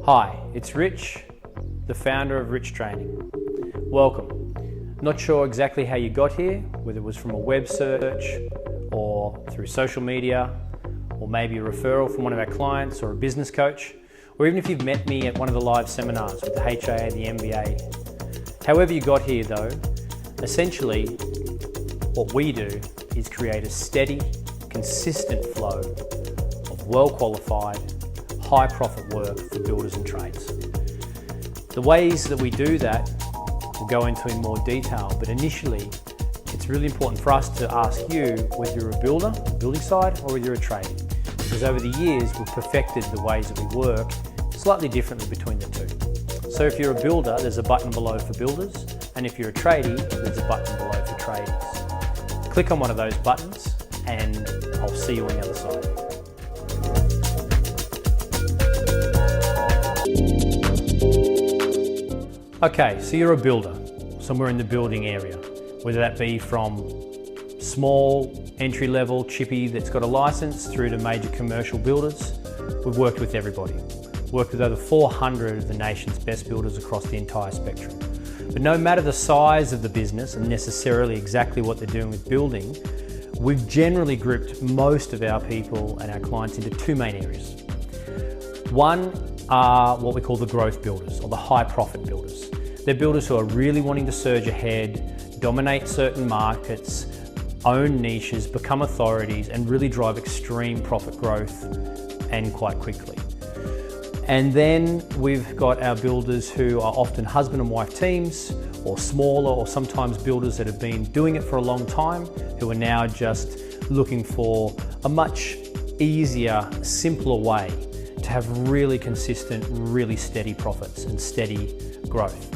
Hi, it's Rich, the founder of Rich Training. Welcome. Not sure exactly how you got here, whether it was from a web search or through social media, or maybe a referral from one of our clients or a business coach, or even if you've met me at one of the live seminars with the HA, the MBA. However you got here though, essentially what we do is create a steady, consistent flow of well-qualified, high-profit work for builders and trades. The ways that we do that we'll go into in more detail, but initially it's really important for us to ask you whether you're a builder, building side, or whether you're a tradie. Because over the years we've perfected the ways that we work slightly differently between the two. So if you're a builder, there's a button below for builders, and if you're a tradie, there's a button below for tradies. Click on one of those buttons and I'll see you on the other side. Okay, so you're a builder, somewhere in the building area, whether that be from small, entry-level chippy that's got a license through to major commercial builders. We've worked with everybody. Worked with over 400 of the nation's best builders across the entire spectrum. But no matter the size of the business and necessarily exactly what they're doing with building, we've generally grouped most of our people and our clients into two main areas. One are what we call the growth builders or the high profit builders. They're builders who are really wanting to surge ahead, dominate certain markets, own niches, become authorities, and really drive extreme profit growth and quite quickly. And then we've got our builders who are often husband and wife teams, or smaller, or sometimes builders that have been doing it for a long time, who are now just looking for a much easier, simpler way to have really consistent, really steady profits and steady growth.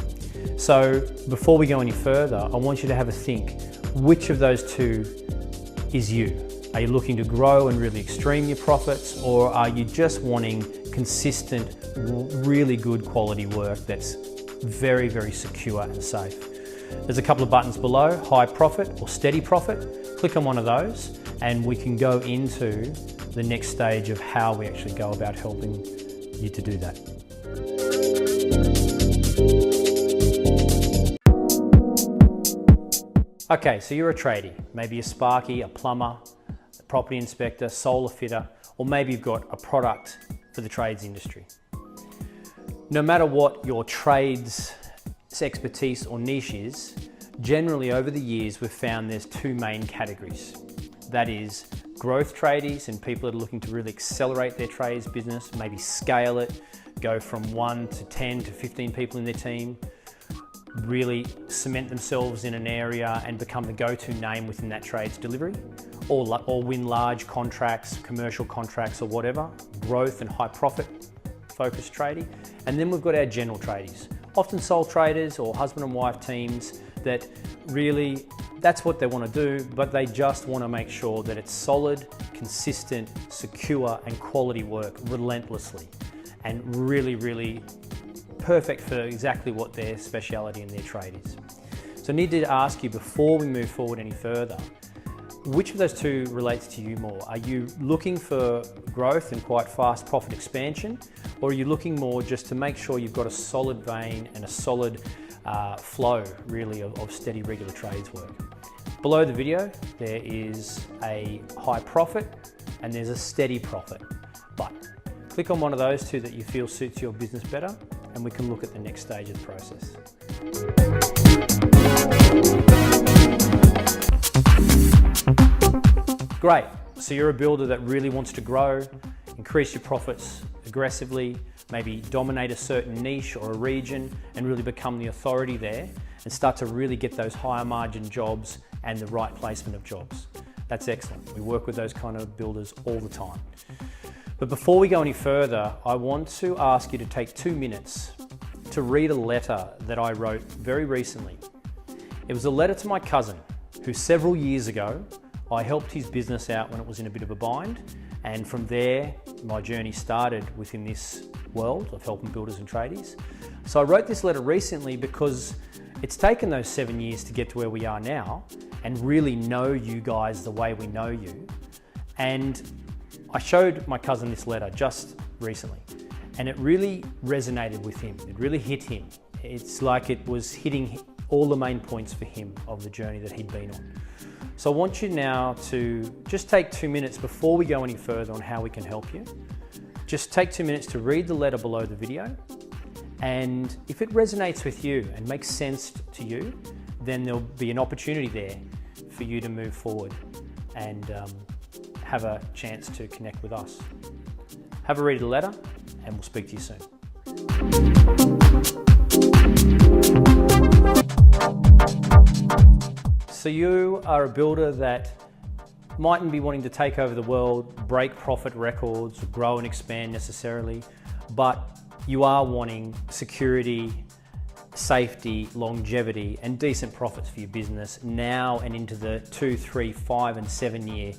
So before we go any further, I want you to have a think, which of those two is you? Are you looking to grow and really extreme your profits, or are you just wanting consistent, really good quality work that's very, very secure and safe? There's a couple of buttons below, high profit or steady profit. Click on one of those and we can go into the next stage of how we actually go about helping you to do that. Okay, so you're a tradie, maybe a sparky, a plumber, a property inspector, solar fitter, or maybe you've got a product for the trades industry. No matter what your trades expertise or niche is, generally over the years we've found there's two main categories. That is growth tradies and people that are looking to really accelerate their trades business, maybe scale it, go from 1 to 10 to 15 people in their team, really cement themselves in an area and become the go-to name within that trade's delivery, or win large contracts, commercial contracts or whatever, growth and high profit focused tradie. And then we've got our general tradies, often sole traders or husband and wife teams that really, that's what they want to do, but they just want to make sure that it's solid, consistent, secure and quality work relentlessly, and really, really perfect for exactly what their speciality and their trade is. So I need to ask you before we move forward any further, which of those two relates to you more? Are you looking for growth and quite fast profit expansion, or are you looking more just to make sure you've got a solid vein and a solid flow really of steady regular trades work? Below the video there is a high profit and there's a steady profit button. Click on one of those two that you feel suits your business better and we can look at the next stage of the process. Great, so you're a builder that really wants to grow, increase your profits aggressively, maybe dominate a certain niche or a region and really become the authority there and start to really get those higher margin jobs and the right placement of jobs. That's excellent. We work with those kind of builders all the time. But before we go any further, I want to ask you to take 2 minutes to read a letter that I wrote very recently. It was a letter to my cousin who several years ago, I helped his business out when it was in a bit of a bind. And from there, my journey started within this world of helping builders and tradies. So I wrote this letter recently because it's taken those 7 years to get to where we are now and really know you guys the way we know you. And I showed my cousin this letter just recently. And it really resonated with him. It really hit him. It's like it was hitting all the main points for him of the journey that he'd been on. So I want you now to just take 2 minutes before we go any further on how we can help you. Just take 2 minutes to read the letter below the video. And if it resonates with you and makes sense to you, then there'll be an opportunity there for you to move forward and have a chance to connect with us. Have a read of the letter and we'll speak to you soon. So you are a builder that mightn't be wanting to take over the world, break profit records, grow and expand necessarily, but you are wanting security, safety, longevity, and decent profits for your business now and into the 2, 3, 5, and 7 year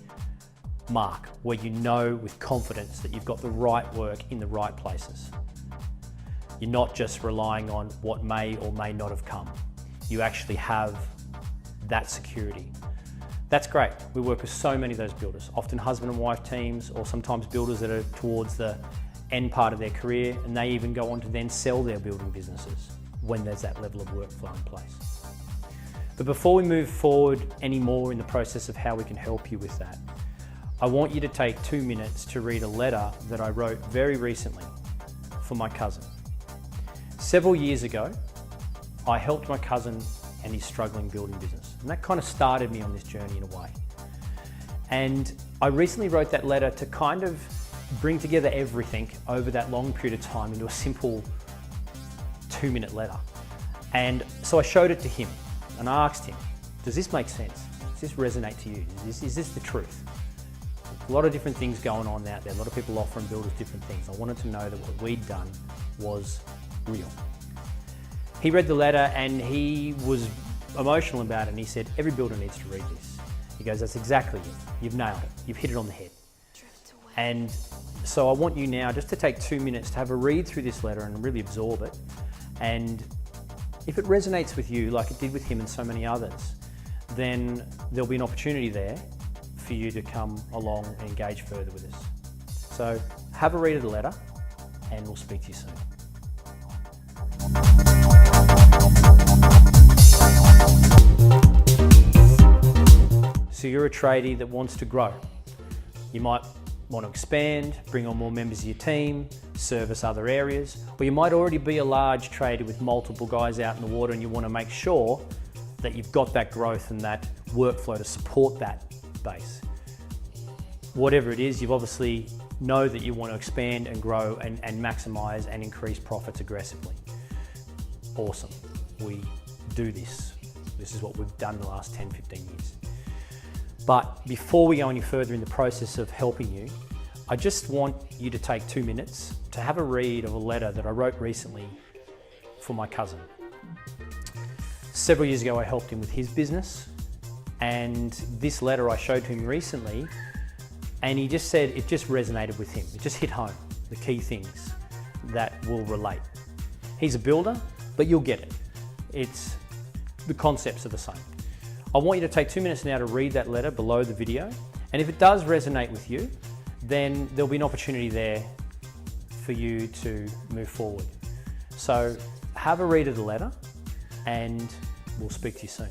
mark, where you know with confidence that you've got the right work in the right places. You're not just relying on what may or may not have come. You actually have that security. That's great. We work with so many of those builders, often husband and wife teams, or sometimes builders that are towards the end part of their career, and they even go on to then sell their building businesses when there's that level of workflow in place. But before we move forward any more in the process of how we can help you with that, I want you to take 2 minutes to read a letter that I wrote very recently for my cousin. Several years ago, I helped my cousin and his struggling building business. And that kind of started me on this journey in a way. And I recently wrote that letter to kind of bring together everything over that long period of time into a simple 2-minute letter. And so I showed it to him and I asked him, does this make sense? Does this resonate to you? Is this the truth? A lot of different things going on out there. A lot of people offering builders different things. I wanted to know that what we'd done was real. He read the letter and he was emotional about it and he said, every builder needs to read this. He goes, that's exactly it. You've nailed it. You've hit it on the head. And so I want you now just to take 2 minutes to have a read through this letter and really absorb it. And if it resonates with you like it did with him and so many others, then there'll be an opportunity there for you to come along and engage further with us. So have a read of the letter and we'll speak to you soon. So you're a tradie that wants to grow. You might want to expand, bring on more members of your team, service other areas, or you might already be a large trader with multiple guys out in the water and you want to make sure that you've got that growth and that workflow to support that base. Whatever it is, you've obviously know that you want to expand and grow and maximize and increase profits aggressively. Awesome. We do this. This is what we've done in the last 10, 15 years. But before we go any further in the process of helping you, I just want you to take 2 minutes to have a read of a letter that I wrote recently for my cousin. Several years ago, I helped him with his business, and this letter I showed to him recently, and he just said it just resonated with him. It just hit home, the key things that will relate. He's a builder, but you'll get it. It's the concepts are the same. I want you to take 2 minutes now to read that letter below the video. And if it does resonate with you, then there'll be an opportunity there for you to move forward. So have a read of the letter and we'll speak to you soon.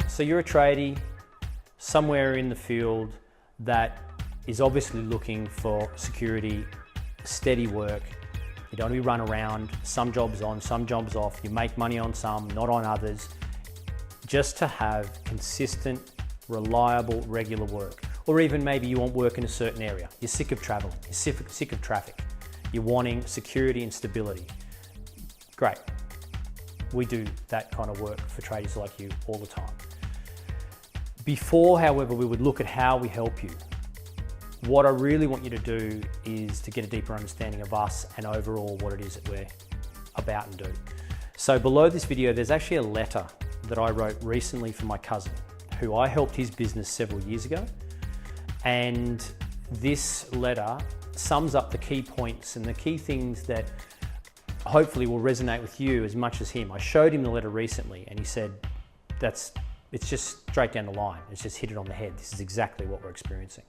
So you're a tradie somewhere in the field that is obviously looking for security, steady work. You don't want to be run around, some jobs on, some jobs off. You make money on some, not on others. Just to have consistent, reliable, regular work. Or even maybe you want work in a certain area. You're sick of travel, you're sick of traffic. You're wanting security and stability. Great. We do that kind of work for tradies like you all the time. Before, however, we would look at how we help you. What I really want you to do is to get a deeper understanding of us and overall what it is that we're about and do. So below this video, there's actually a letter that I wrote recently for my cousin, who I helped his business several years ago. And this letter sums up the key points and the key things that hopefully will resonate with you as much as him. I showed him the letter recently and he said, that's it's just straight down the line. It's just hit it on the head. This is exactly what we're experiencing.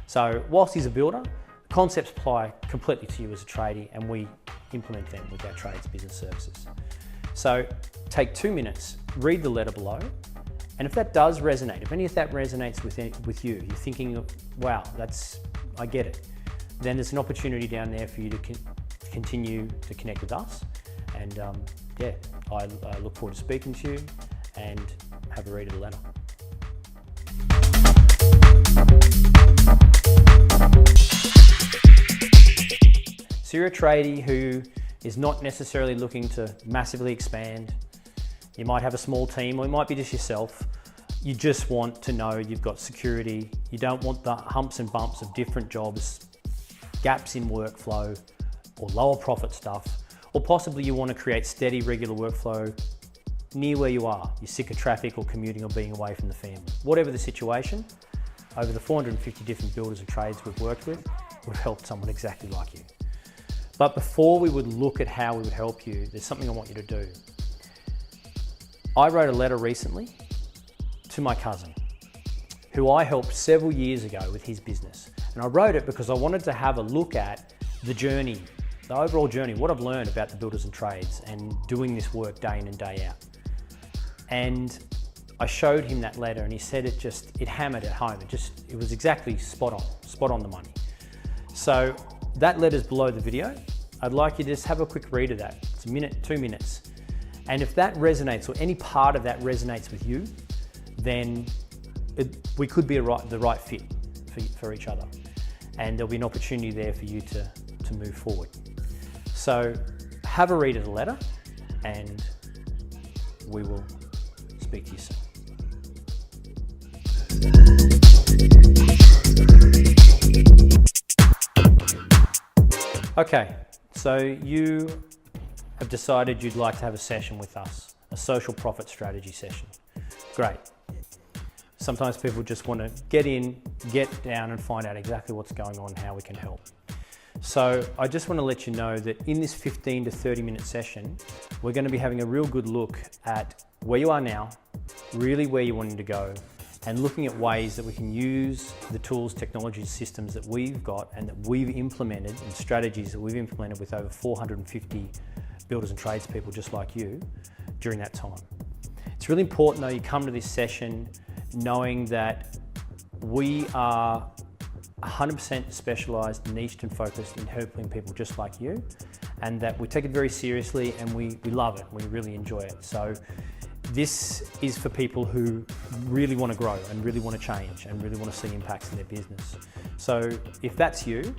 So whilst he's a builder, concepts apply completely to you as a tradie, and we implement them with our trades business services. So take 2 minutes, read the letter below, and if that does resonate, if any of that resonates with you, you're thinking, wow, I get it, then there's an opportunity down there for you to continue to connect with us. And yeah, I look forward to speaking to you, and have a read of the letter. So you're a tradie who is not necessarily looking to massively expand. You might have a small team, or it might be just yourself. You just want to know you've got security. You don't want the humps and bumps of different jobs, gaps in workflow, or lower profit stuff. Or possibly you want to create steady, regular workflow near where you are. You're sick of traffic or commuting or being away from the family. Whatever the situation, over the 450 different builders and trades we've worked with, we've helped someone exactly like you. But before we would look at how we would help you, there's something I want you to do. I wrote a letter recently to my cousin, who I helped several years ago with his business. And I wrote it because I wanted to have a look at the journey, the overall journey, what I've learned about the builders and trades and doing this work day in and day out. And I showed him that letter, and he said it hammered it home. It was exactly spot on the money. So that letter's below the video. I'd like you to just have a quick read of that. It's a minute, 2 minutes. And if that resonates, or any part of that resonates with you, then we could be the right fit for each other. And there'll be an opportunity there for you to move forward. So have a read of the letter, and we will speak to you soon. Okay, so you have decided you'd like to have a session with us, a social profit strategy session. Great. Sometimes people just want to get in, get down and find out exactly what's going on and how we can help. So I just want to let you know that in this 15 to 30 minute session, we're going to be having a real good look at where you are now, really where you're wanting to go, and looking at ways that we can use the tools, technologies, systems that we've got and that we've implemented, and strategies that we've implemented with over 450 builders and tradespeople just like you during that time. It's really important though you come to this session knowing that we are 100% specialised, niched and focused in helping people just like you, and that we take it very seriously, and we love it, we really enjoy it. So this is for people who really want to grow and really want to change and really want to see impacts in their business. So if that's you,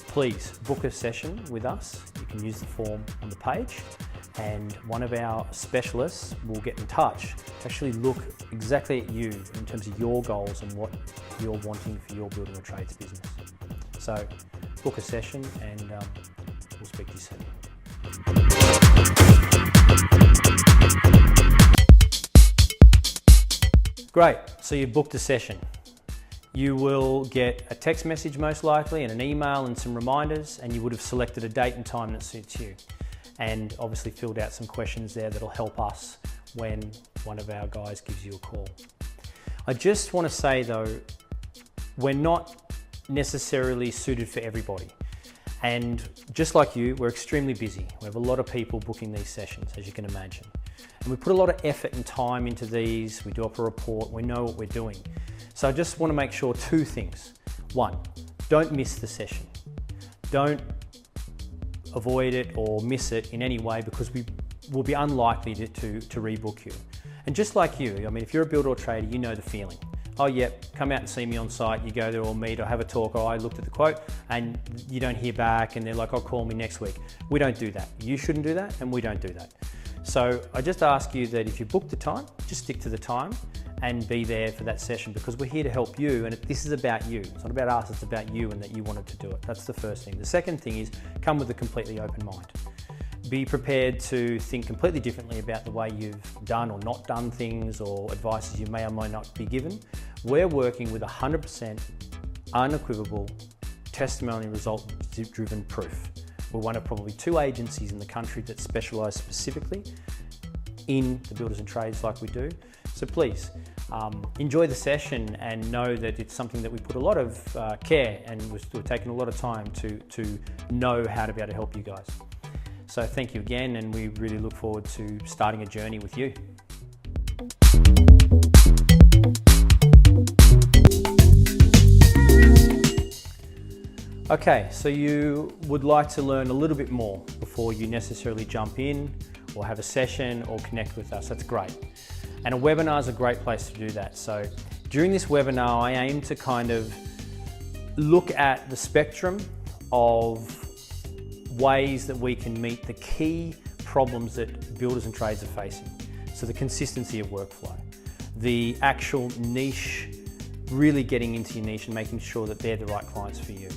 please book a session with us. You can use the form on the page, and one of our specialists will get in touch to actually look exactly at you in terms of your goals and what you're wanting for your building or trades business. So book a session, and we'll speak to you soon. Great, so you booked a session. You will get a text message most likely, and an email and some reminders, and you would have selected a date and time that suits you. And obviously filled out some questions there that'll help us when one of our guys gives you a call. I just want to say though, we're not necessarily suited for everybody. And just like you, we're extremely busy. We have a lot of people booking these sessions, as you can imagine. And we put a lot of effort and time into these. We do up a report, we know what we're doing. So I just want to make sure 2 things. 1, don't miss the session. Don't avoid it or miss it in any way, because we will be unlikely to rebook you. And just like you, I mean, if you're a builder or trader, you know the feeling. Oh yep, come out and see me on site, you go there or meet or have a talk, or I looked at the quote, and you don't hear back and they're like, oh, call me next week. We don't do that. You shouldn't do that, and we don't do that. So I just ask you that if you book the time, just stick to the time and be there for that session, because we're here to help you, and this is about you. It's not about us, it's about you and that you wanted to do it. That's the first thing. The second thing is come with a completely open mind. Be prepared to think completely differently about the way you've done or not done things, or advices you may or may not be given. We're working with 100% unequivocal testimonial result-driven proof. We're one of probably 2 agencies in the country that specialise specifically in the builders and trades like we do, So please enjoy the session and know that it's something that we put a lot of care and we're taking a lot of time to know how to be able to help you guys. So thank you again, and we really look forward to starting a journey with you. Okay, so you would like to learn a little bit more before you necessarily jump in or have a session or connect with us. That's great. And a webinar is a great place to do that. So during this webinar, I aim to kind of look at the spectrum of ways that we can meet the key problems that builders and trades are facing. So the consistency of workflow, the actual niche, really getting into your niche and making sure that they're the right clients for you.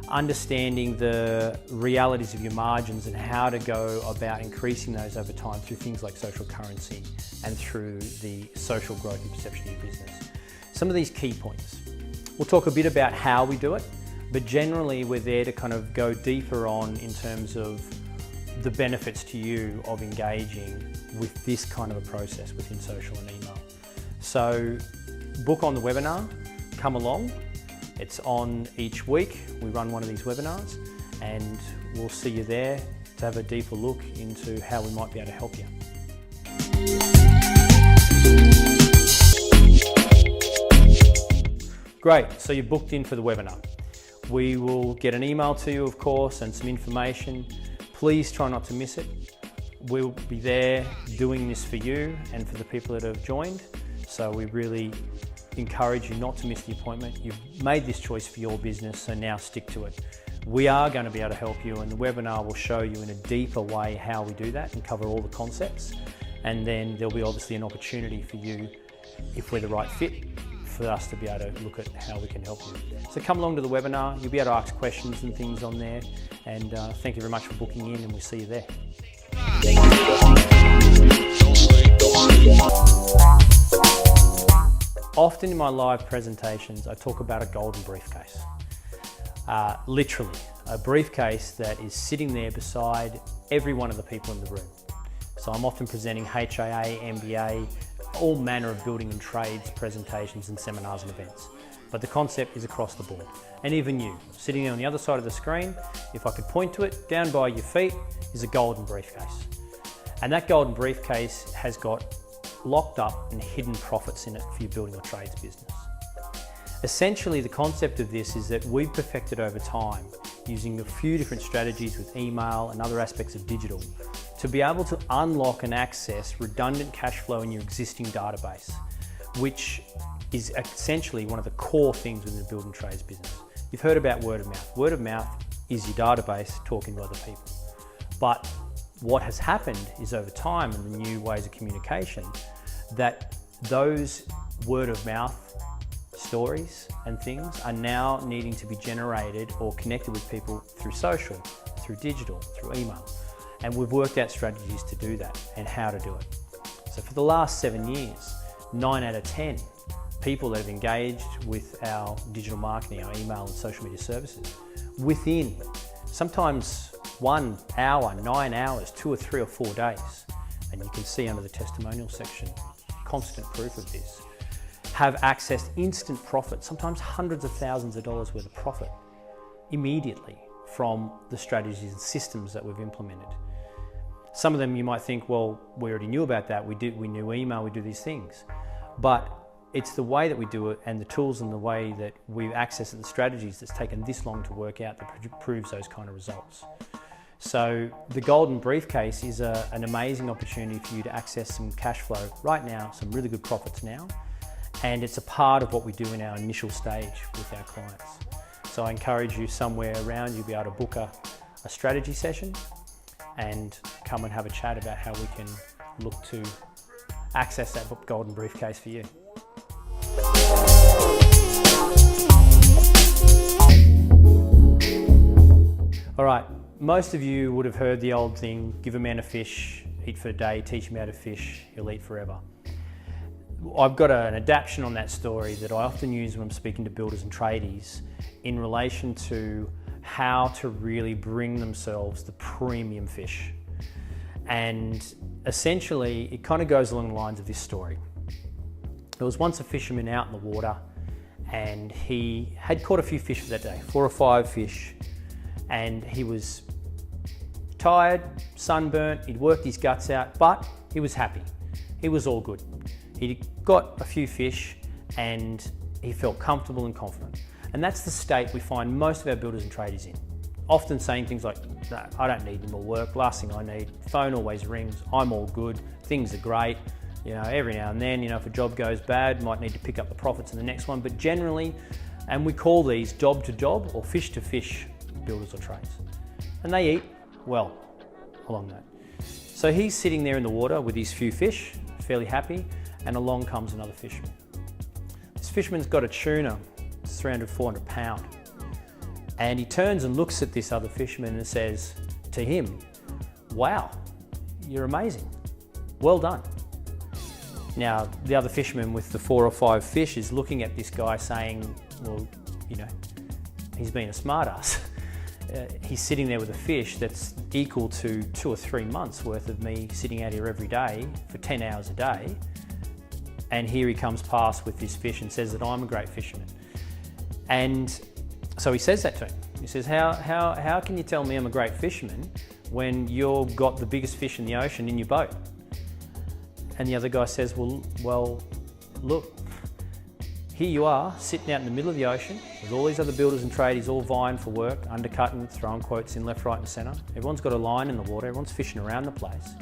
Understanding the realities of your margins and how to go about increasing those over time through things like social currency and through the social growth and perception of your business. Some of these key points. We'll talk a bit about how we do it, but generally we're there to kind of go deeper on in terms of the benefits to you of engaging with this kind of a process within social and email. So book on the webinar, come along. It's on each week. We run one of these webinars and we'll see you there to have a deeper look into how we might be able to help you. Great, so you're booked in for the webinar. We will get an email to you, of course, and some information. Please try not to miss it. We'll be there doing this for you and for the people that have joined. So we really encourage you not to miss the appointment. You've made this choice for your business, so now stick to it. We are going to be able to help you, and the webinar will show you in a deeper way how we do that and cover all the concepts. And then there'll be obviously an opportunity for you, if we're the right fit, for us to be able to look at how we can help you. So come along to the webinar, you'll be able to ask questions and things on there, and thank you very much for booking in, and we'll see you there. Often in my live presentations, I talk about a golden briefcase. Literally, a briefcase that is sitting there beside every one of the people in the room. So I'm often presenting HIA, MBA, all manner of building and trades presentations and seminars and events. But the concept is across the board. And even you, sitting on the other side of the screen, if I could point to it, down by your feet is a golden briefcase. And that golden briefcase has got locked up and hidden profits in it for your building or trades business. Essentially, the concept of this is that we've perfected over time using a few different strategies with email and other aspects of digital to be able to unlock and access redundant cash flow in your existing database, which is essentially one of the core things within the building trades business. You've heard about word of mouth. Word of mouth is your database talking to other people. But what has happened is over time and the new ways of communication, that those word of mouth stories and things are now needing to be generated or connected with people through social, through digital, through email. And we've worked out strategies to do that and how to do it. So for the last 7 years, 9 out of 10 people that have engaged with our digital marketing, our email and social media services, within sometimes 1 hour, 9 hours, 2 or 3 or 4 days, and you can see under the testimonial section, constant proof of this, have accessed instant profit, sometimes hundreds of thousands of dollars worth of profit immediately from the strategies and systems that we've implemented. Some of them you might think, well, we already knew about that. We knew email, we do these things. But it's the way that we do it and the tools and the way that we access the strategies that's taken this long to work out that proves those kind of results. So the golden briefcase is an amazing opportunity for you to access some cash flow right now, some really good profits now. And it's a part of what we do in our initial stage with our clients. So I encourage you somewhere around, you'll be able to book a strategy session and come and have a chat about how we can look to access that golden briefcase for you. All right, most of you would have heard the old thing, give a man a fish, eat for a day, teach him how to fish, he'll eat forever. I've got an adaptation on that story that I often use when I'm speaking to builders and tradies in relation to how to really bring themselves the premium fish. And essentially, it kind of goes along the lines of this story. There was once a fisherman out in the water and he had caught a few fish for that day, 4 or 5 fish, and he was tired, sunburnt, he'd worked his guts out, but he was happy. He was all good. He got a few fish and he felt comfortable and confident. And that's the state we find most of our builders and tradies in. Often saying things like, no, I don't need any more work, last thing I need, phone always rings, I'm all good, things are great. You know, every now and then, you know, if a job goes bad, might need to pick up the profits in the next one, but generally, and we call these job to job or fish to fish builders or trades. And they eat well along that. So he's sitting there in the water with his few fish, fairly happy, and along comes another fisherman. This fisherman's got a tuna, it's 300, 400 pound. And he turns and looks at this other fisherman and says to him, wow, you're amazing, well done. Now, the other fisherman with the 4 or 5 fish is looking at this guy saying, well, you know, he's been a smart ass. He's sitting there with a fish that's equal to 2 or 3 months worth of me sitting out here every day for 10 hours a day. And here he comes past with this fish and says that I'm a great fisherman. And so he says that to him. He says, how can you tell me I'm a great fisherman when you've got the biggest fish in the ocean in your boat? And the other guy says, well, look, here you are sitting out in the middle of the ocean with all these other builders and tradies all vying for work, undercutting, throwing quotes in left, right and centre. Everyone's got a line in the water, everyone's fishing around the place.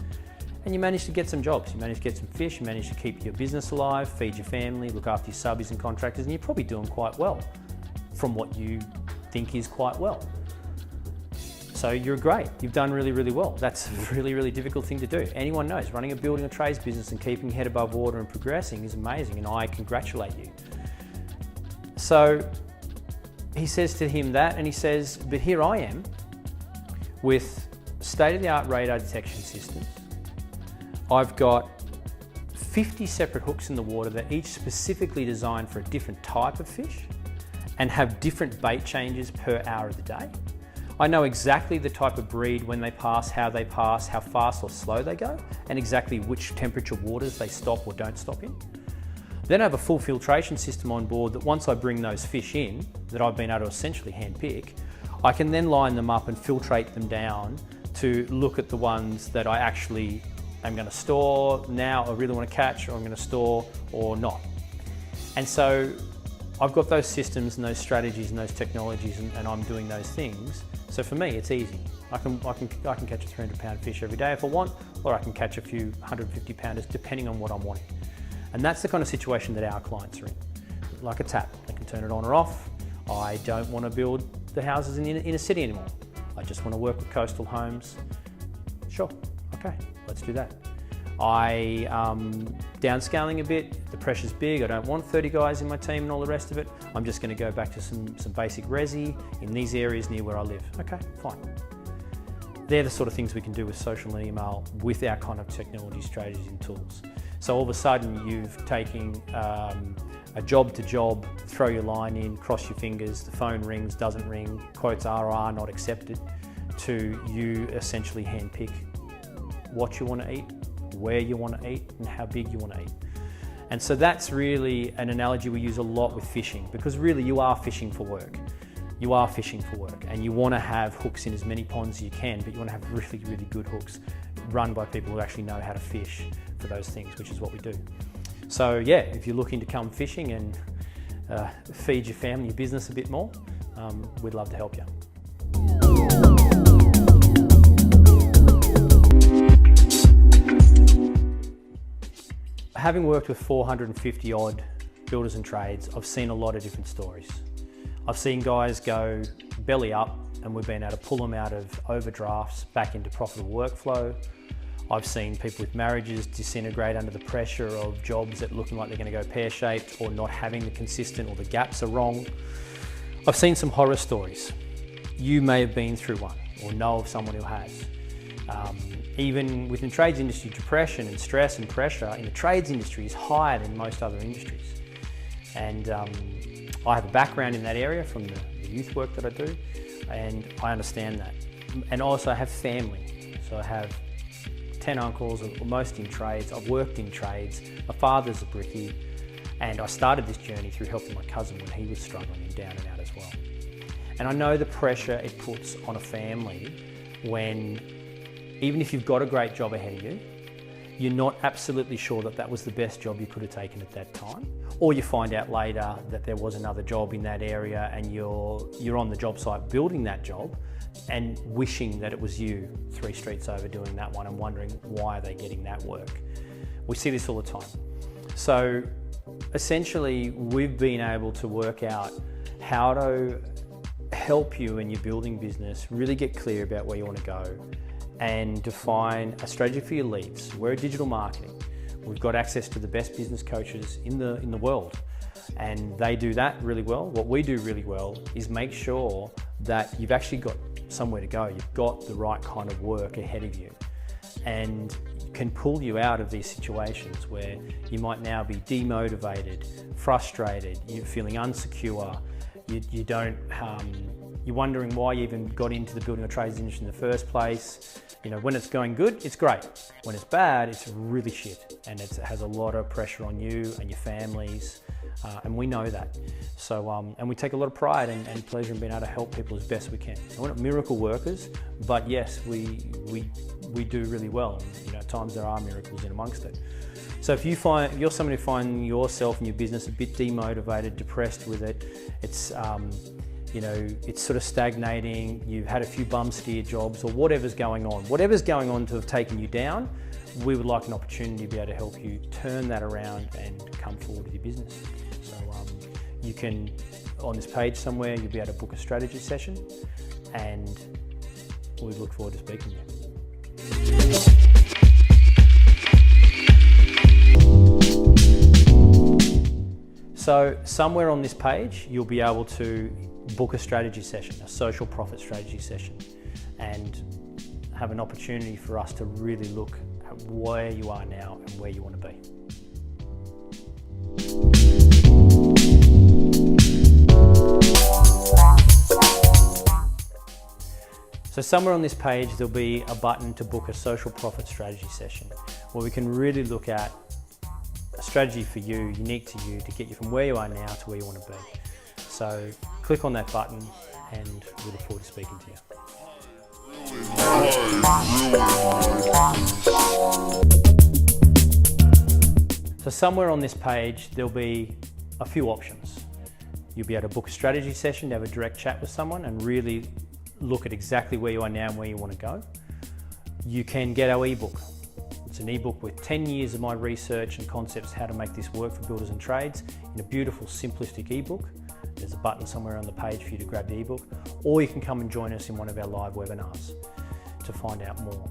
And you managed to get some jobs, you managed to get some fish, you managed to keep your business alive, feed your family, look after your subbies and contractors, and you're probably doing quite well from what you think is quite well. So you're great, you've done really, really well. That's a really, really difficult thing to do. Anyone knows running a building or trades business and keeping your head above water and progressing is amazing, and I congratulate you. So he says to him that, and he says, but here I am with state-of-the-art radar detection systems. I've got 50 separate hooks in the water that each specifically designed for a different type of fish and have different bait changes per hour of the day. I know exactly the type of breed, when they pass, how fast or slow they go, and exactly which temperature waters they stop or don't stop in. Then I have a full filtration system on board that once I bring those fish in, that I've been able to essentially handpick, I can then line them up and filtrate them down to look at the ones that I actually am going to store now, or really want to catch, or I'm going to store or not. And so I've got those systems and those strategies and those technologies, and I'm doing those things. So for me, it's easy. I can catch a 300 pound fish every day if I want, or I can catch a few 150 pounders depending on what I'm wanting. And that's the kind of situation that our clients are in. Like a tap, they can turn it on or off. I don't want to build the houses in the inner city anymore. I just want to work with coastal homes. Sure, okay, let's do that. I downscaling a bit, the pressure's big, I don't want 30 guys in my team and all the rest of it. I'm just going to go back to some basic resi in these areas near where I live. Okay, fine. They're the sort of things we can do with social and email with our kind of technology strategies and tools. So all of a sudden you've taken a job to job, throw your line in, cross your fingers, the phone rings, doesn't ring, quotes are or are not accepted, to you essentially handpick what you want to eat, where you want to eat, and how big you want to eat. And so that's really an analogy we use a lot with fishing, because really you are fishing for work. You are fishing for work, and you want to have hooks in as many ponds as you can, but you want to have really, really good hooks run by people who actually know how to fish for those things, which is what we do. So yeah, if you're looking to come fishing and feed your family, your business a bit more, we'd love to help you. Having worked with 450 odd builders and trades, I've seen a lot of different stories. I've seen guys go belly up and we've been able to pull them out of overdrafts back into profitable workflow. I've seen people with marriages disintegrate under the pressure of jobs that looking like they're going to go pear-shaped or not having the consistent, or the gaps are wrong. I've seen some horror stories. You may have been through one or know of someone who has. Even within the trades industry, depression and stress and pressure in the trades industry is higher than most other industries. And I have a background in that area from the youth work that I do, and I understand that. And also I have family. So I have 10 uncles, most in trades. I've worked in trades. My father's a brickie. And I started this journey through helping my cousin when he was struggling and down and out as well. And I know the pressure it puts on a family when, even if you've got a great job ahead of you, you're not absolutely sure that that was the best job you could have taken at that time. Or you find out later that there was another job in that area and you're on the job site building that job and wishing that it was you 3 streets over doing that one and wondering why are they getting that work. We see this all the time. So essentially we've been able to work out how to help you in your building business really get clear about where you want to go and define a strategy for your leads. We're a digital marketing. We've got access to the best business coaches in the world, and they do that really well. What we do really well is make sure that you've actually got somewhere to go. You've got the right kind of work ahead of you, and can pull you out of these situations where you might now be demotivated, frustrated, you're feeling insecure, you're wondering why you even got into the building or trades industry in the first place. You know, when it's going good, it's great. When it's bad, it's really shit, and it has a lot of pressure on you and your families, and we know that. So, and we take a lot of pride and pleasure in being able to help people as best we can. We're not miracle workers, but yes, we do really well. And, you know, at times there are miracles in amongst it. So if you're someone who finds yourself in your business a bit demotivated, depressed with it, it's you know, it's sort of stagnating, you've had a few bum steer jobs or whatever's going on to have taken you down, we would like an opportunity to be able to help you turn that around and come forward with your business. So you can, on this page somewhere, you'll be able to book a strategy session, and we look forward to speaking to you. So somewhere on this page, you'll be able to book a strategy session, a social profit strategy session, and have an opportunity for us to really look at where you are now and where you want to be. So somewhere on this page, there'll be a button to book a social profit strategy session, where we can really look at a strategy for you, unique to you, to get you from where you are now to where you want to be. So click on that button, and we look forward to speaking to you. So somewhere on this page, there'll be a few options. You'll be able to book a strategy session, to have a direct chat with someone and really look at exactly where you are now and where you want to go. You can get our ebook. It's an ebook with 10 years of my research and concepts how to make this work for builders and trades in a beautiful, simplistic ebook. There's a button somewhere on the page for you to grab the ebook, or you can come and join us in one of our live webinars to find out more.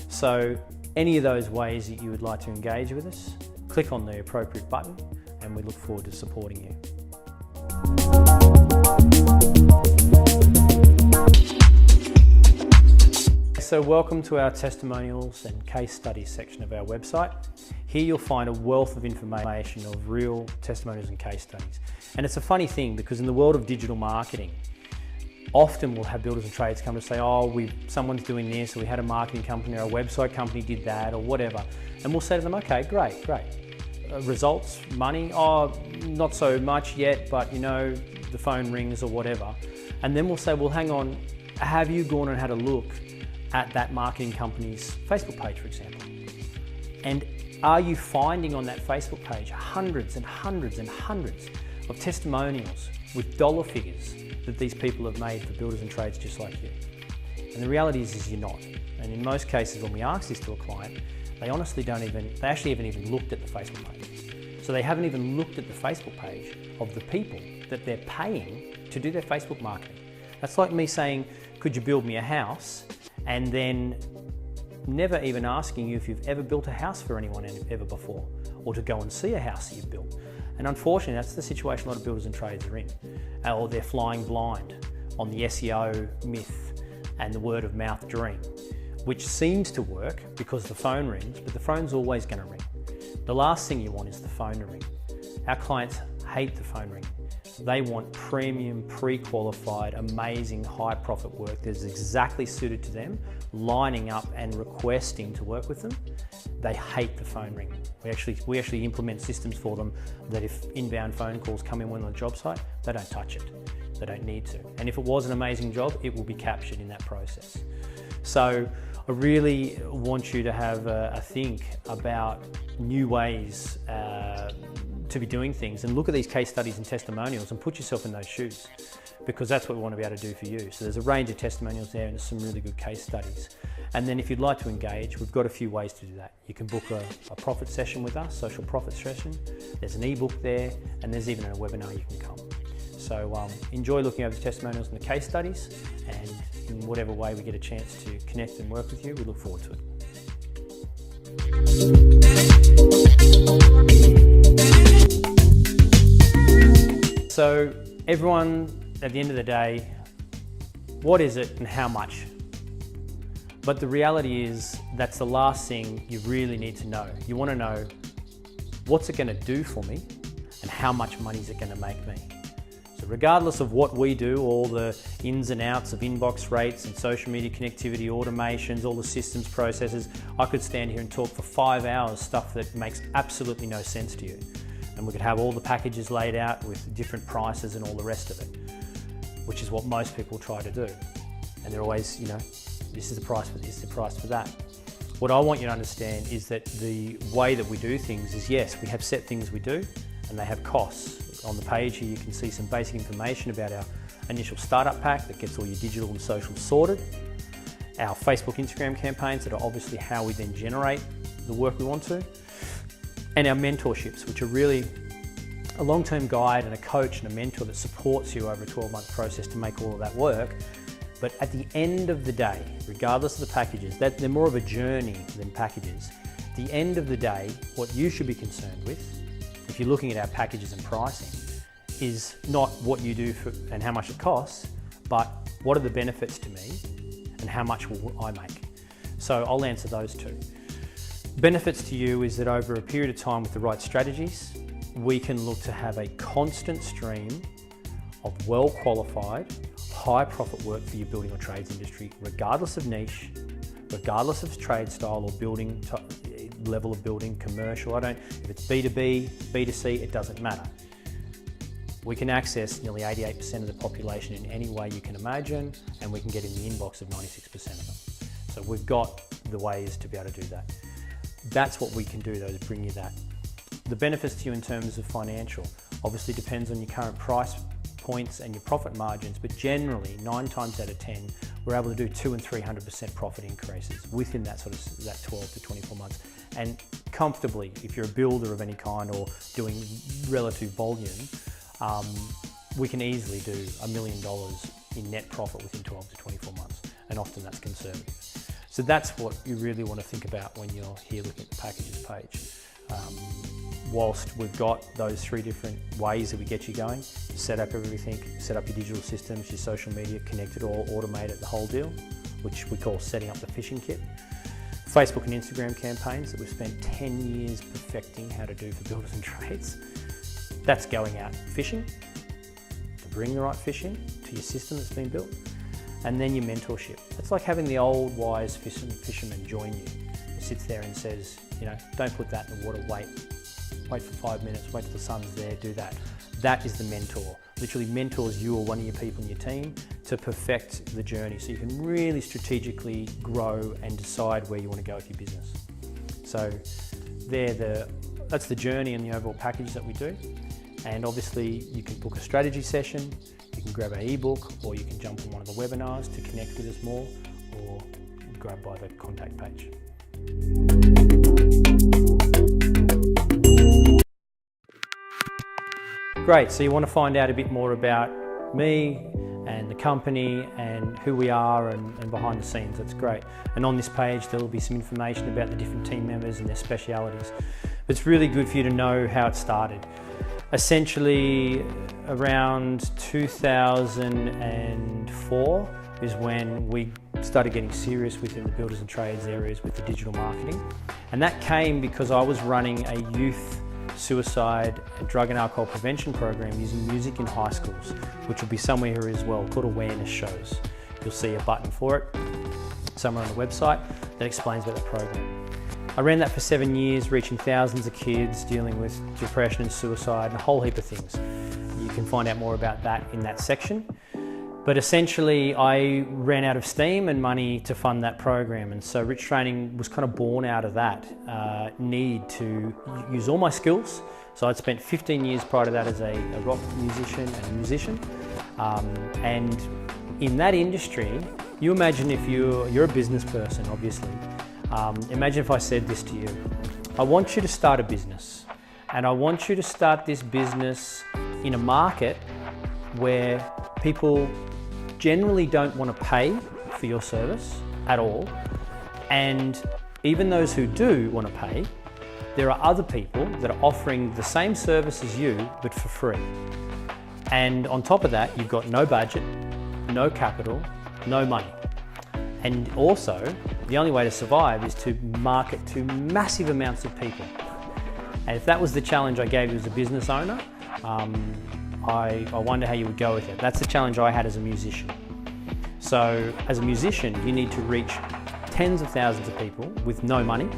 So any of those ways that you would like to engage with us, click on the appropriate button, and we look forward to supporting you. So welcome to our testimonials and case studies section of our website. Here you'll find a wealth of information of real testimonials and case studies. And it's a funny thing, because in the world of digital marketing, often we'll have builders and trades come to say, oh, someone's doing this, or we had a marketing company or a website company did that, or whatever. And we'll say to them, okay, great. Results, money, oh, not so much yet, but you know, the phone rings or whatever. And then we'll say, well, hang on, have you gone and had a look at that marketing company's Facebook page, for example? And are you finding on that Facebook page hundreds and hundreds and hundreds of testimonials with dollar figures that these people have made for builders and trades just like you? And the reality is you're not. And in most cases, when we ask this to a client, they honestly they actually haven't even looked at the Facebook page. So they haven't even looked at the Facebook page of the people that they're paying to do their Facebook marketing. That's like me saying, could you build me a house? And then never even asking you if you've ever built a house for anyone ever before, or to go and see a house that you've built. And unfortunately, that's the situation a lot of builders and trades are in. Or they're flying blind on the SEO myth and the word of mouth dream, which seems to work because the phone rings, but the phone's always going to ring. The last thing you want is the phone to ring. Our clients hate the phone ringing. They want premium, pre-qualified, amazing, high-profit work that is exactly suited to them, lining up and requesting to work with them. They hate the phone ringing. We actually implement systems for them that if inbound phone calls come in when on the job site, they don't touch it. They don't need to. And if it was an amazing job, it will be captured in that process. So I really want you to have a think about new ways to be doing things, and look at these case studies and testimonials and put yourself in those shoes, because that's what we want to be able to do for you. So there's a range of testimonials there and there's some really good case studies. And then if you'd like to engage, we've got a few ways to do that. You can book a profit session with us, social profit session. There's an ebook there, and there's even a webinar you can come. So enjoy looking over the testimonials and the case studies, and in whatever way we get a chance to connect and work with you, we look forward to it. So everyone, at the end of the day, what is it and how much? But the reality is that's the last thing you really need to know. You want to know, what's it going to do for me and how much money is it going to make me? So regardless of what we do, all the ins and outs of inbox rates and social media connectivity, automations, all the systems processes, I could stand here and talk for 5 hours stuff that makes absolutely no sense to you. And we could have all the packages laid out with different prices and all the rest of it, which is what most people try to do. And they're always, this is the price for this, this is the price for that. What I want you to understand is that the way that we do things is, yes, we have set things we do and they have costs. On the page here you can see some basic information about our initial startup pack that gets all your digital and social sorted, our Facebook, Instagram campaigns that are obviously how we then generate the work we want to, and our mentorships, which are really a long-term guide and a coach and a mentor that supports you over a 12-month process to make all of that work. But at the end of the day, regardless of the packages, they're more of a journey than packages. At the end of the day, what you should be concerned with, if you're looking at our packages and pricing, is not what you do and how much it costs, but what are the benefits to me and how much will I make? So I'll answer those two. Benefits to you is that over a period of time with the right strategies, we can look to have a constant stream of well-qualified, high-profit work for your building or trades industry, regardless of niche, regardless of trade style or building level of building, commercial. If it's B2B, B2C, it doesn't matter. We can access nearly 88% of the population in any way you can imagine, and we can get in the inbox of 96% of them. So we've got the ways to be able to do that. That's what we can do though, to bring you that. The benefits to you in terms of financial obviously depends on your current price points and your profit margins, but generally 9 times out of 10 we're able to do 200% and 300% profit increases within that 12 to 24 months, and comfortably, if you're a builder of any kind or doing relative volume, we can easily do $1 million in net profit within 12 to 24 months, and often that's conservative. So that's what you really want to think about when you're here looking at the packages page. Whilst we've got those 3 different ways that we get you going, set up everything, set up your digital systems, your social media, connect it all, automate it, the whole deal, which we call setting up the fishing kit. Facebook and Instagram campaigns that we've spent 10 years perfecting how to do for builders and trades. That's going out fishing, to bring the right fish in to your system that's been built. And then your mentorship. It's like having the old wise fisherman join you. He sits there and says, don't put that in the water, wait for 5 minutes, wait till the sun's there, do that. That is the mentor. Literally mentors you or one of your people in your team to perfect the journey so you can really strategically grow and decide where you want to go with your business. So that's the journey and the overall package that we do. And obviously you can book a strategy session, you can grab our ebook, or you can jump on one of the webinars to connect with us more, or grab by the contact page. Great, so you want to find out a bit more about me and the company and who we are and behind the scenes, that's great. And on this page there will be some information about the different team members and their specialities. It's really good for you to know how it started. Essentially around 2004 is when we started getting serious within the builders and trades areas with the digital marketing. And that came because I was running a youth suicide and drug and alcohol prevention program using music in high schools, which will be somewhere here as well, called awareness shows. You'll see a button for it somewhere on the website that explains about the program. I ran that for 7 years, reaching thousands of kids, dealing with depression and suicide and a whole heap of things. You can find out more about that in that section. But essentially, I ran out of steam and money to fund that program, and so Rich Training was kind of born out of that need to use all my skills. So I'd spent 15 years prior to that as a rock musician and a musician. And in that industry, you imagine if you're a business person, obviously. Imagine if I said this to you: I want you to start a business, and I want you to start this business in a market where people generally don't want to pay for your service at all, and even those who do want to pay, there are other people that are offering the same service as you but for free. And on top of that, you've got no budget, no capital, no money. And also, the only way to survive is to market to massive amounts of people. And if that was the challenge I gave you as a business owner, I wonder how you would go with it. That's the challenge I had as a musician. So as a musician, you need to reach tens of thousands of people with no money,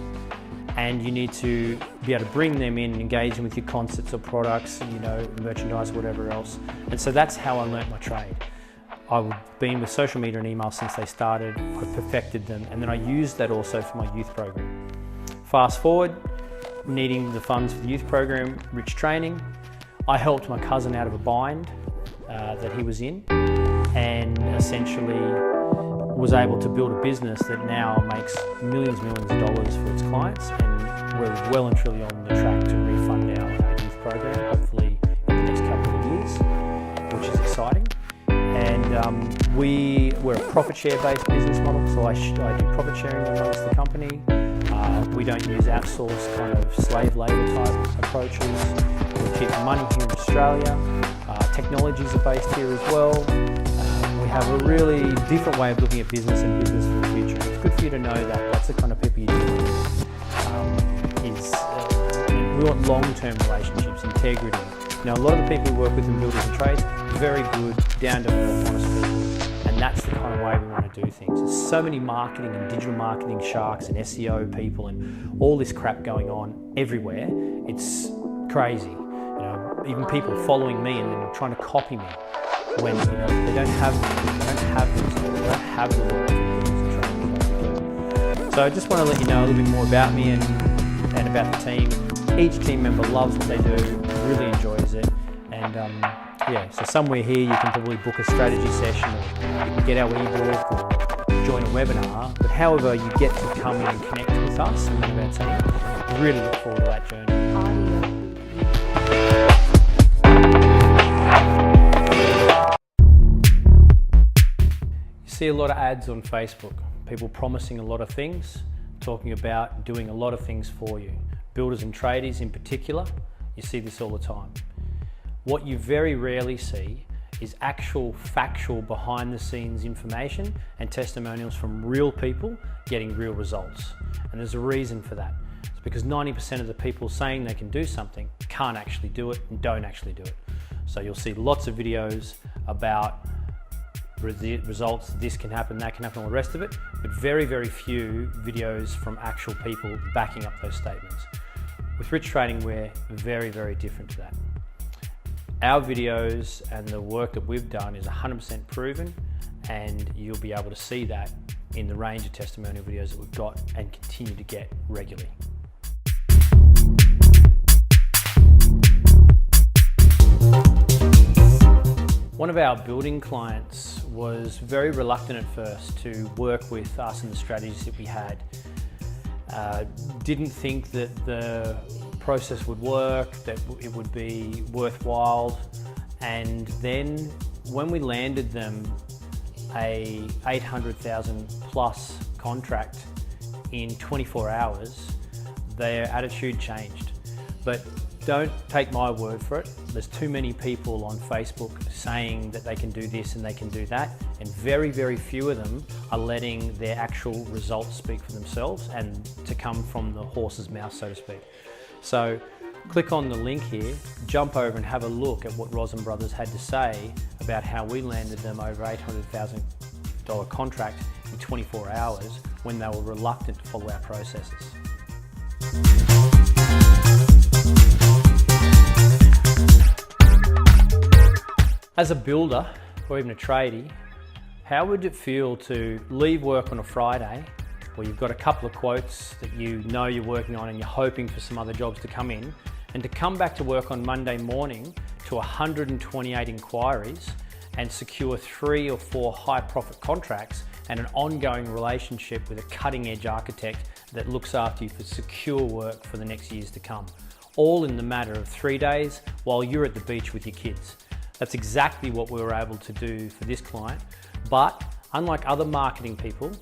and you need to be able to bring them in and engage them with your concerts or products, merchandise, whatever else. And so that's how I learnt my trade. I've been with social media and email since they started. I perfected them, and then I used that also for my youth program. Fast forward, needing the funds for the youth program, Rich Training, I helped my cousin out of a bind that he was in, and essentially was able to build a business that now makes millions of dollars for its clients, and we're well and truly on the track to refund our youth program, hopefully in the next couple of years, which is exciting. And we're a profit share based business model, so I do profit sharing amongst the company. We don't use outsourced kind of slave labour type approaches. We keep the money here in Australia. Technologies are based here as well. We have a really different way of looking at business and business for the future. It's good for you to know that that's the kind of people you're dealing with. We want long-term relationships, integrity. A lot of the people we work with in builders and trades, very good, down-to-earth, honest people. And that's the kind of way we want to do things. There's so many marketing and digital marketing sharks and SEO people and all this crap going on everywhere. It's crazy. Even people following me and then trying to copy me when they don't have the work and training. So I just want to let you know a little bit more about me and about the team. Each team member loves what they do, really enjoys it, and so somewhere here you can probably book a strategy session, or you can get our ebook or join a webinar. But however you get to come in and connect with us and with our team, really look forward to that journey. You see a lot of ads on Facebook, people promising a lot of things, talking about doing a lot of things for you. Builders and tradies in particular, you see this all the time. What you very rarely see is actual factual behind the scenes information and testimonials from real people getting real results. And there's a reason for that. It's because 90% of the people saying they can do something can't actually do it and don't actually do it. So you'll see lots of videos about results, this can happen, that can happen, all the rest of it, but very, very few videos from actual people backing up those statements. With Rich Training, we're very, very different to that. Our videos and the work that we've done is 100% proven, and you'll be able to see that in the range of testimonial videos that we've got and continue to get regularly. One of our building clients was very reluctant at first to work with us and the strategies that we had. Didn't think that the process would work, that it would be worthwhile. And then when we landed them a 800,000 plus contract in 24 hours, their attitude changed. But don't take my word for it. There's too many people on Facebook saying that they can do this and they can do that, and very, very few of them are letting their actual results speak for themselves and to come from the horse's mouth, so to speak. So Click on the link here, jump over and have a look at what Rosen Brothers had to say about how we landed them over $800,000 contract in 24 hours when they were reluctant to follow our processes. As a builder or even a tradie, how would it feel to leave work on a Friday where you've got a couple of quotes that you know you're working on and you're hoping for some other jobs to come in, and to come back to work on Monday morning to 128 inquiries and secure 3 or 4 high profit contracts and an ongoing relationship with a cutting edge architect that looks after you for secure work for the next years to come. All in the matter of 3 days while you're at the beach with your kids. That's exactly what we were able to do for this client. But unlike other marketing people,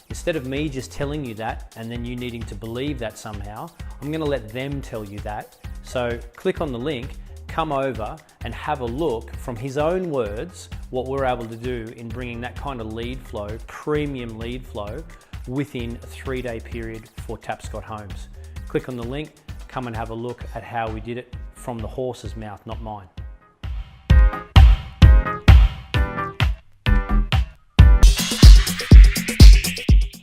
instead of me just telling you that and then you needing to believe that somehow, I'm going to let them tell you that. So click on the link, come over and have a look from his own words what we're able to do in bringing that kind of lead flow, premium lead flow, within a 3-day period for Tapscott Homes. Click on the link, come and have a look at how we did it from the horse's mouth, not mine.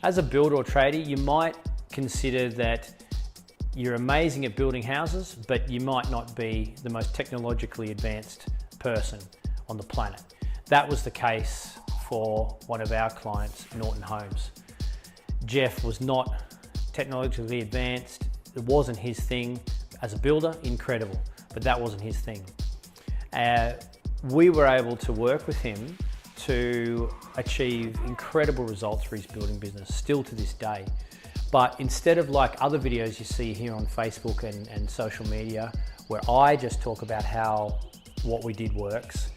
As a builder or tradie, you might consider that you're amazing at building houses, but you might not be the most technologically advanced person on the planet. That was the case for one of our clients, Norton Homes. Jeff was not technologically advanced. It wasn't his thing. As a builder, incredible, but that wasn't his thing. We were able to work with him to achieve incredible results for his building business, still to this day. But instead of like other videos you see here on Facebook and social media, where I just talk about how what we did works,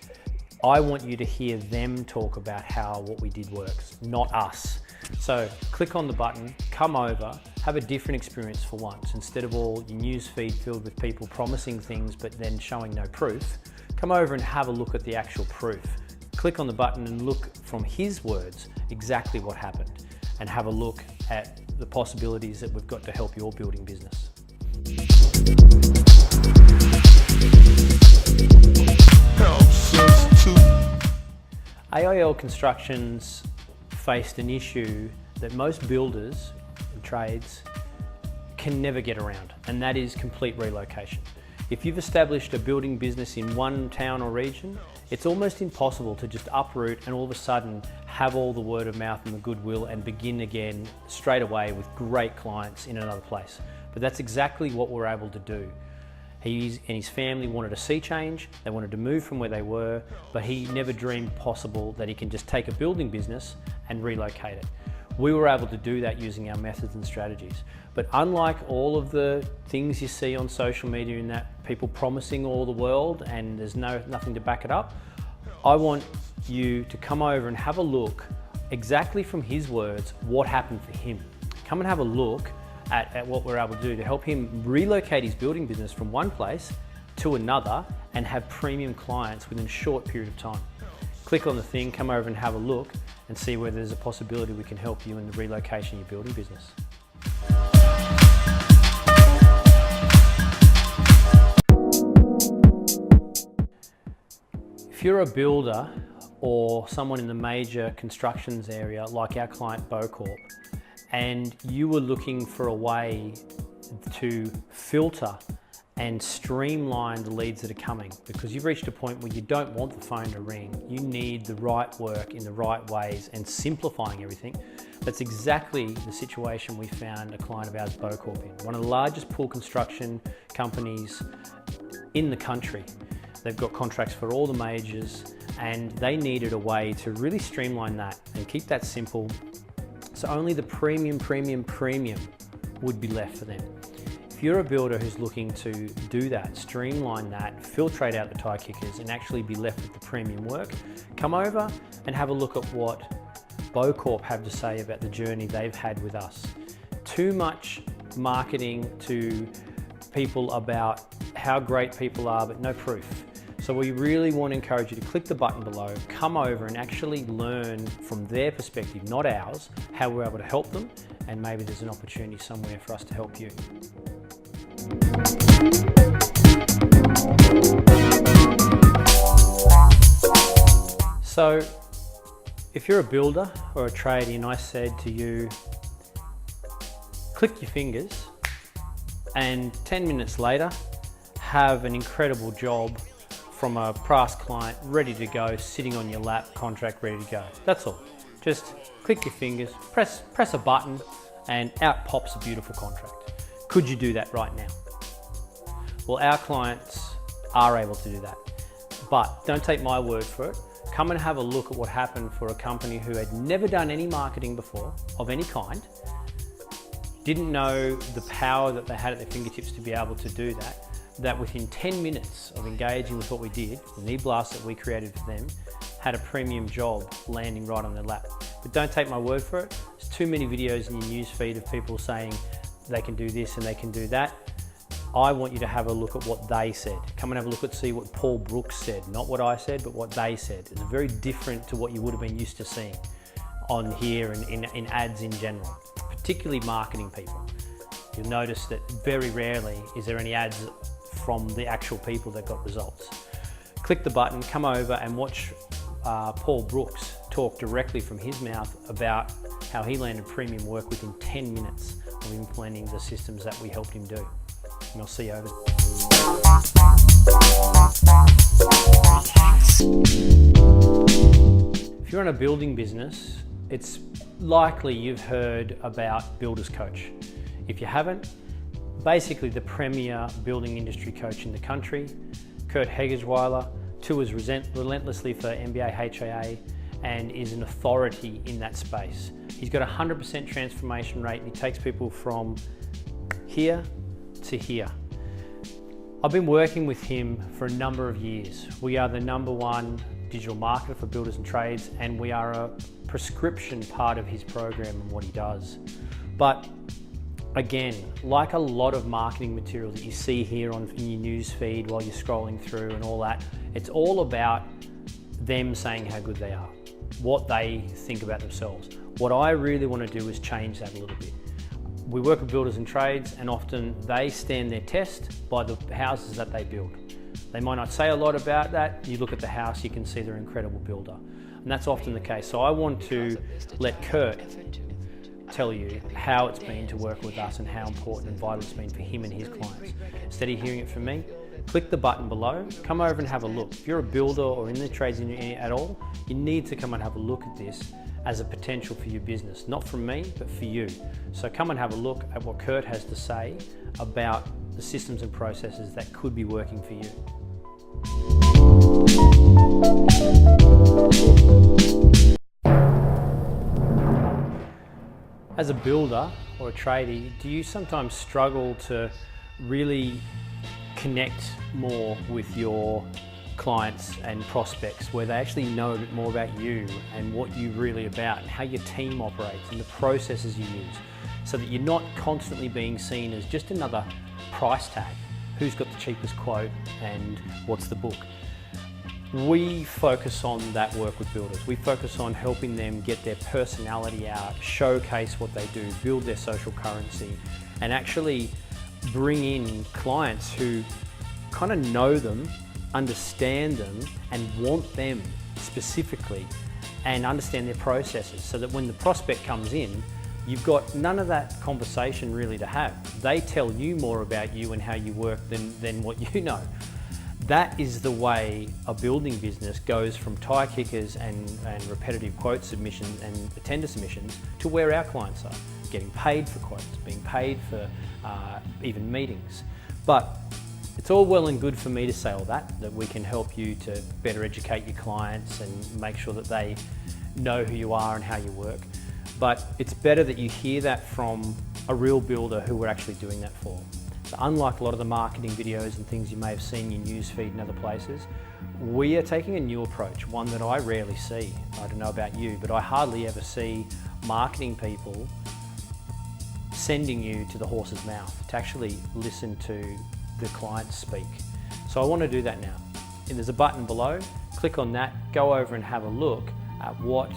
I want you to hear them talk about how what we did works, not us. So click on the button, come over, have a different experience for once. Instead of all your news feed filled with people promising things but then showing no proof, come over and have a look at the actual proof. Click on the button and look from his words exactly what happened, and have a look at the possibilities that we've got to help your building business. AIL Constructions faced an issue that most builders and trades can never get around, and that is complete relocation. If you've established a building business in one town or region, it's almost impossible to just uproot and all of a sudden have all the word of mouth and the goodwill and begin again straight away with great clients in another place. But that's exactly what we're able to do. He and his family wanted a sea change, they wanted to move from where they were, but he never dreamed possible that he can just take a building business and relocate it. We were able to do that using our methods and strategies. But unlike all of the things you see on social media in that people promising all the world and there's nothing to back it up, I want you to come over and have a look exactly from his words what happened for him. Come and have a look at what we're able to do to help him relocate his building business from one place to another and have premium clients within a short period of time. Click on the thing, come over and have a look and see whether there's a possibility we can help you in the relocation of your building business. If you're a builder or someone in the major constructions area like our client Bowcorp, and you were looking for a way to filter and streamline the leads that are coming, because you've reached a point where you don't want the phone to ring, you need the right work in the right ways and simplifying everything. That's exactly the situation we found a client of ours, Bowcorp, in. One of the largest pool construction companies in the country. They've got contracts for all the majors and they needed a way to really streamline that and keep that simple, so only the premium would be left for them. If you're a builder who's looking to do that, streamline that, filtrate out the tire kickers and actually be left with the premium work, come over and have a look at what Bowcorp have to say about the journey they've had with us. Too much marketing to people about how great people are, but no proof. So we really want to encourage you to click the button below, come over and actually learn from their perspective, not ours, how we're able to help them, and maybe there's an opportunity somewhere for us to help you. So, if you're a builder or a tradie and I said to you, click your fingers and 10 minutes later have an incredible job from a past client ready to go, sitting on your lap, contract ready to go. That's all. Just click your fingers, press a button and out pops a beautiful contract. Could you do that right now? Well, our clients are able to do that, but don't take my word for it. Come and have a look at what happened for a company who had never done any marketing before of any kind, didn't know the power that they had at their fingertips to be able to do that within 10 minutes of engaging with what we did, the e-blast that we created for them, had a premium job landing right on their lap. But don't take my word for it. There's too many videos in your news feed of people saying they can do this and they can do that. I want you to have a look at what they said. Come and have a look at see what Paul Brooks said, not what I said, but what they said. It's very different to what you would have been used to seeing on here and in ads in general, particularly marketing people. You'll notice that very rarely is there any ads from the actual people that got results. Click the button, come over and watch Paul Brooks talk directly from his mouth about how he landed premium work within 10 minutes of implementing the systems that we helped him do. And I'll see you over there. If you're in a building business, it's likely you've heard about Builders Coach. If you haven't, basically the premier building industry coach in the country, Kurt Heggesweiler, tours relentlessly for MBA, HIA, and is an authority in that space. He's got a 100% transformation rate and he takes people from here to here. I've been working with him for a number of years. We are the #1 digital marketer for builders and trades, and we are a prescription part of his program and what he does. But again, like a lot of marketing material that you see here in your news feed while you're scrolling through and all that, it's all about them saying how good they are, what they think about themselves. What I really want to do is change that a little bit. We work with builders and trades, and often they stand their test by the houses that they build. They might not say a lot about that. You look at the house, you can see they're an incredible builder. And that's often the case. So I want to let Kurt tell you how it's been to work with us and how important and vital it's been for him and his clients. Instead of hearing it from me, click the button below, come over and have a look. If you're a builder or in the trades industry at all, you need to come and have a look at this as a potential for your business, not from me, but for you. So come and have a look at what Kurt has to say about the systems and processes that could be working for you. As a builder or a tradie, do you sometimes struggle to really connect more with your clients and prospects, where they actually know a bit more about you and what you're really about and how your team operates and the processes you use, so that you're not constantly being seen as just another price tag? Who's got the cheapest quote and what's the book? We focus on that work with builders. We focus on helping them get their personality out, showcase what they do, build their social currency, and actually bring in clients who kind of know them, understand them, and want them specifically, and understand their processes, so that when the prospect comes in, you've got none of that conversation really to have. They tell you more about you and how you work than what you know. That is the way a building business goes from tire kickers and repetitive quote submissions and tender submissions to where our clients are, getting paid for quotes, being paid for even meetings. But it's all well and good for me to say all that we can help you to better educate your clients and make sure that they know who you are and how you work. But it's better that you hear that from a real builder who we're actually doing that for. So unlike a lot of the marketing videos and things you may have seen in your newsfeed and other places, we are taking a new approach, one that I rarely see. I don't know about you, but I hardly ever see marketing people sending you to the horse's mouth to actually listen to the clients speak. So I want to do that now. And there's a button below, click on that, go over and have a look at what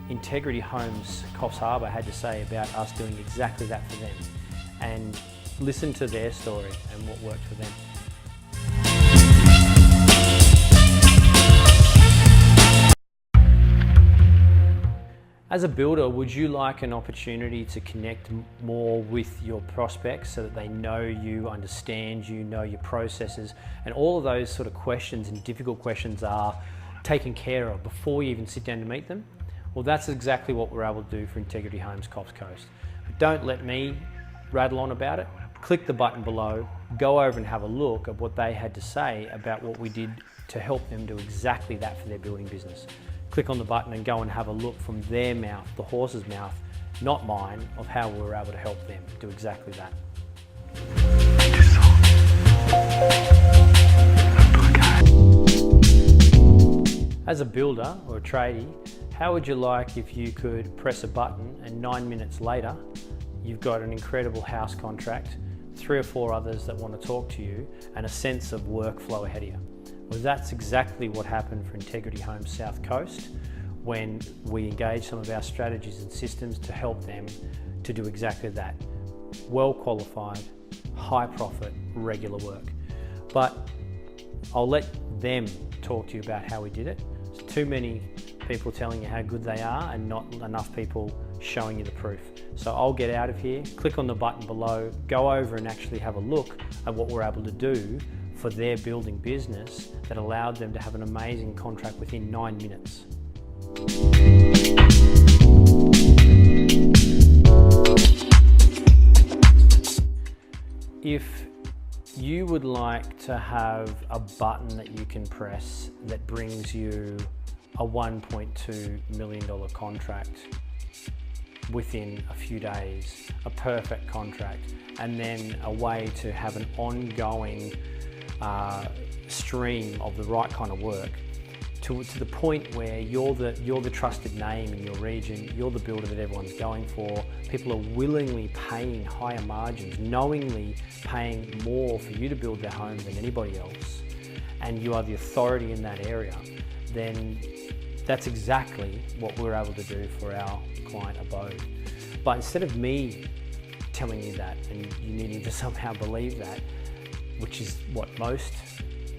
Integrity Homes Coffs Harbour had to say about us doing exactly that for them, and listen to their story and what worked for them. As a builder, would you like an opportunity to connect more with your prospects so that they know you, understand you, know your processes, and all of those sort of questions and difficult questions are taken care of before you even sit down to meet them? Well, that's exactly what we're able to do for Integrity Homes Coffs Coast. But don't let me rattle on about it. Click the button below, go over and have a look at what they had to say about what we did to help them do exactly that for their building business. Click on the button and go and have a look from their mouth, the horse's mouth, not mine, of how we were able to help them do exactly that. As a builder or a tradie, how would you like if you could press a button and 9 minutes later, you've got an incredible house contract, 3 or 4 others that want to talk to you, and a sense of workflow ahead of you? Well, that's exactly what happened for Integrity Homes South Coast when we engaged some of our strategies and systems to help them to do exactly that. Well qualified, high profit, regular work. But I'll let them talk to you about how we did it. There's too many people telling you how good they are and not enough people showing you the proof. So I'll get out of here, click on the button below, go over and actually have a look at what we're able to do for their building business that allowed them to have an amazing contract within 9 minutes. If you would like to have a button that you can press that brings you a $1.2 million contract within a few days, a perfect contract, and then a way to have an ongoing stream of the right kind of work to the point where you're the trusted name in your region, you're the builder that everyone's going for, people are willingly paying higher margins, knowingly paying more for you to build their home than anybody else, and you are the authority in that area, then that's exactly what we're able to do for our client Abode. But instead of me telling you that and you needing to somehow believe that, which is what most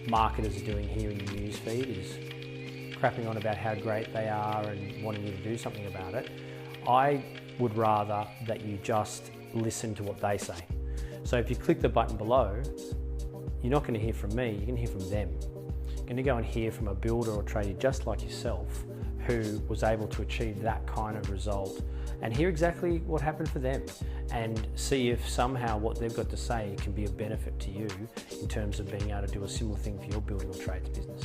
marketers are doing here in your newsfeed, is crapping on about how great they are and wanting you to do something about it, I would rather that you just listen to what they say. So if you click the button below, you're not going to hear from me, you're going to hear from them. You're going to go and hear from a builder or tradie just like yourself who was able to achieve that kind of result and hear exactly what happened for them and see if somehow what they've got to say can be a benefit to you in terms of being able to do a similar thing for your building or trades business.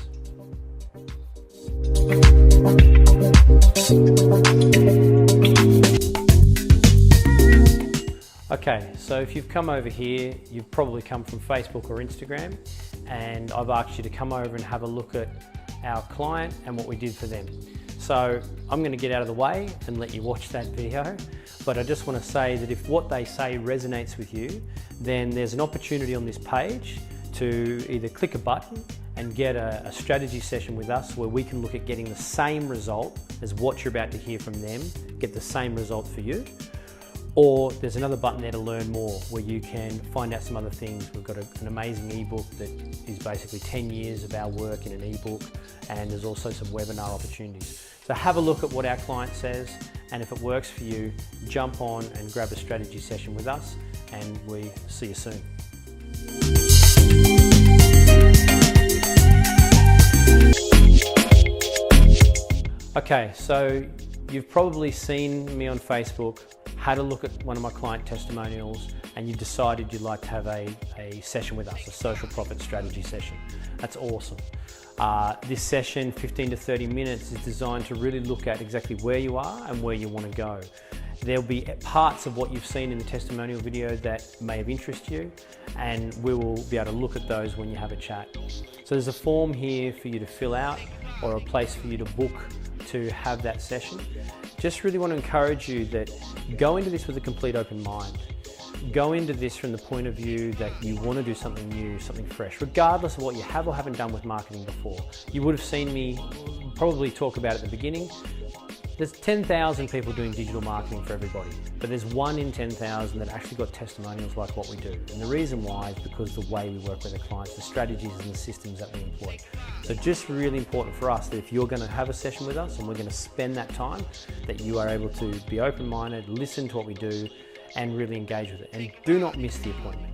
Okay, so if you've come over here, you've probably come from Facebook or Instagram, and I've asked you to come over and have a look at our client and what we did for them. So I'm going to get out of the way and let you watch that video, but I just want to say that if what they say resonates with you, then there's an opportunity on this page to either click a button and get a strategy session with us where we can look at getting the same result as what you're about to hear from them, get the same result for you. Or there's another button there to learn more where you can find out some other things. We've got an amazing ebook that is basically 10 years of our work in an ebook, and there's also some webinar opportunities. So have a look at what our client says, and if it works for you, jump on and grab a strategy session with us, and we see you soon. Okay, so you've probably seen me on Facebook, had a look at one of my client testimonials, and you decided you'd like to have a session with us, a social profit strategy session. That's awesome. This session, 15 to 30 minutes, is designed to really look at exactly where you are and where you want to go. There'll be parts of what you've seen in the testimonial video that may have interested you, and we will be able to look at those when you have a chat. So there's a form here for you to fill out, or a place for you to book to have that session. Just really want to encourage you that go into this with a complete open mind. Go into this from the point of view that you want to do something new, something fresh, regardless of what you have or haven't done with marketing before. You would have seen me probably talk about at the beginning. There's 10,000 people doing digital marketing for everybody, but there's 1 in 10,000 that actually got testimonials like what we do. And the reason why is because the way we work with the clients, the strategies and the systems that we employ. So just really important for us that if you're going to have a session with us and we're going to spend that time, that you are able to be open-minded, listen to what we do, and really engage with it. And do not miss the appointment.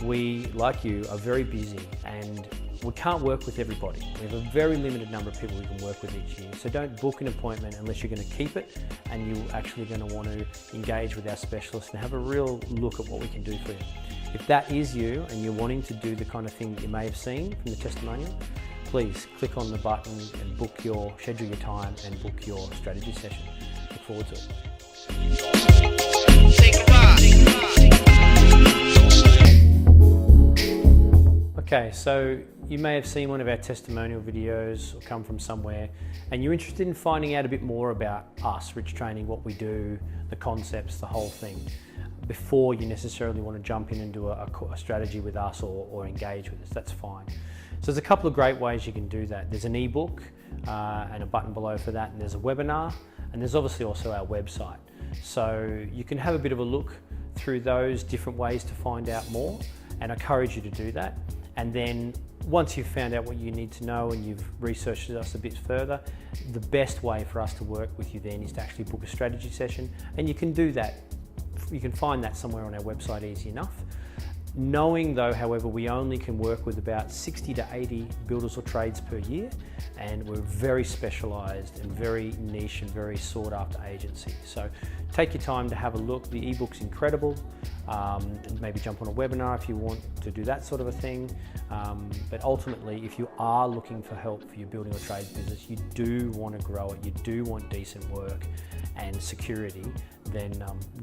We, like you, are very busy and we can't work with everybody. We have a very limited number of people we can work with each year. So don't book an appointment unless you're going to keep it and you're actually going to want to engage with our specialists and have a real look at what we can do for you. If that is you and you're wanting to do the kind of thing that you may have seen from the testimonial, please click on the button and schedule your time and book your strategy session. Look forward to it. Okay, so you may have seen one of our testimonial videos or come from somewhere and you're interested in finding out a bit more about us, Rich Training, what we do, the concepts, the whole thing, before you necessarily want to jump in and do a strategy with us or engage with us. That's fine. So there's a couple of great ways you can do that. There's an ebook and a button below for that, and there's a webinar, and there's obviously also our website. So you can have a bit of a look through those different ways to find out more, and I encourage you to do that. And then once you've found out what you need to know and you've researched us a bit further, the best way for us to work with you then is to actually book a strategy session. And you can do that, you can find that somewhere on our website easy enough. Knowing though, however, we only can work with about 60 to 80 builders or trades per year, and we're very specialised and very niche and very sought after agency. So take your time to have a look. The ebook's incredible. Maybe jump on a webinar if you want to do that sort of a thing. But ultimately, if you are looking for help for your building or trades business, you do want to grow it, you do want decent work and security, then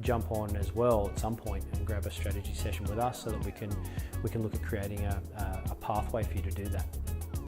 jump on as well at some point and grab a strategy session with us so that we can look at creating a pathway for you to do that.